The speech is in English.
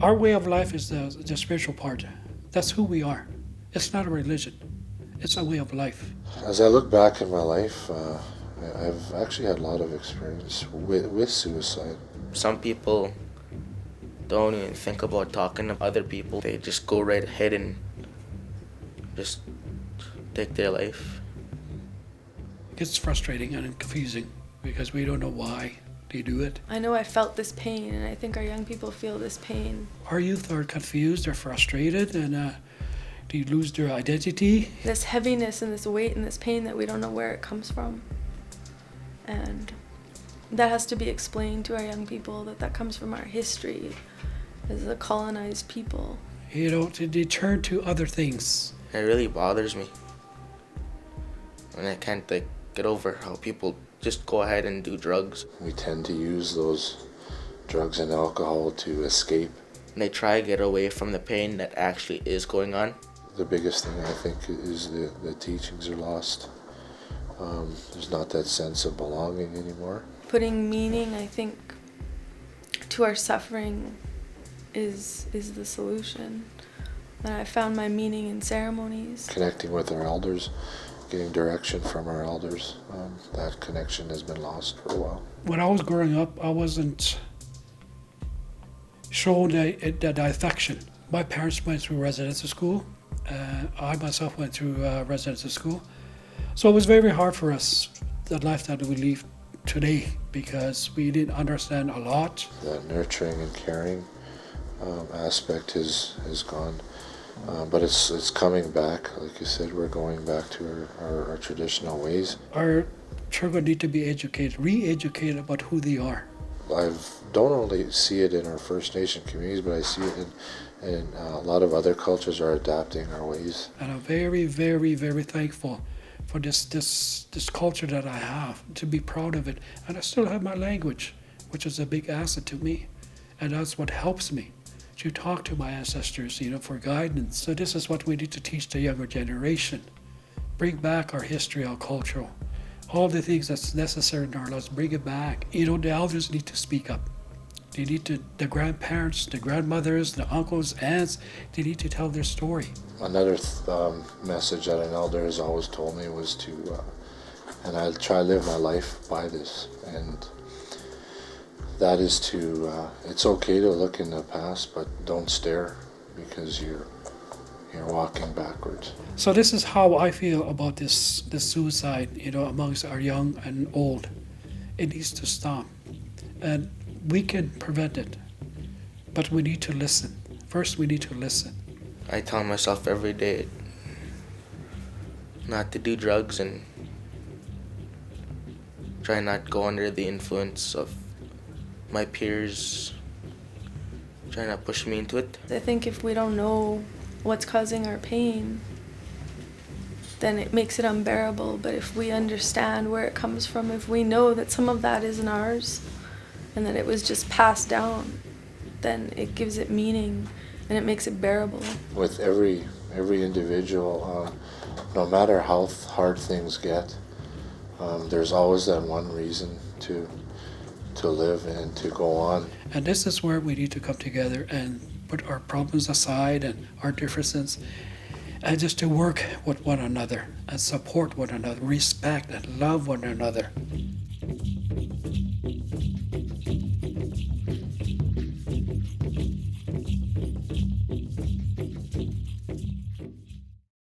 Our way of life is the spiritual part. That's who we are. It's not a religion. It's a way of life. As I look back in my life, I've actually had a lot of experience with suicide. Some people don't even think about talking to other people. They just go right ahead and just take their life. It's frustrating and confusing because we don't know why they do it. I know I felt this pain, and I think our young people feel this pain. Our youth are confused, they're frustrated, and they lose their identity. This heaviness and this weight and this pain that we don't know where it comes from. And that has to be explained to our young people, that comes from our history as a colonized people. You know, they turn to other things. It really bothers me. And I can't get over how people just go ahead and do drugs. We tend to use those drugs and alcohol to escape. And they try to get away from the pain that actually is going on. The biggest thing, I think, is the teachings are lost. There's not that sense of belonging anymore. Putting meaning, I think, to our suffering is the solution. And I found my meaning in ceremonies. Connecting with our elders, getting direction from our elders, that connection has been lost for a while. When I was growing up, I wasn't shown that affection. My parents went through residential school. I myself went through residential school. So it was very hard for us, the life that we live today, because we didn't understand a lot. The nurturing and caring aspect is gone, but it's coming back. Like you said, we're going back to our traditional ways. Our children need to be educated, re-educated about who they are. I don't only see it in our First Nation communities, but I see it in a lot of other cultures are adapting our ways. And I'm very, very, very thankful for this culture that I have, to be proud of it. And I still have my language, which is a big asset to me. And that's what helps me to talk to my ancestors, for guidance. So this is what we need to teach the younger generation. Bring back our history, our culture, all the things that's necessary in our lives, bring it back. The elders need to speak up. They need to, the grandparents, the grandmothers, the uncles, aunts, they need to tell their story. Another message that an elder has always told me was to, and I try to live my life by this, and that is to, it's okay to look in the past, but don't stare, because you're walking backwards. So this is how I feel about this suicide, amongst our young and old. It needs to stop. And we can prevent it, but we need to listen. First, we need to listen. I tell myself every day not to do drugs and try not go under the influence of my peers trying to push me into it. I think if we don't know what's causing our pain, then it makes it unbearable. But if we understand where it comes from, if we know that some of that isn't ours and that it was just passed down, then it gives it meaning and it makes it bearable. With every individual, no matter how hard things get, there's always that one reason to live and to go on. And this is where we need to come together and put our problems aside and our differences, and just to work with one another and support one another, respect and love one another.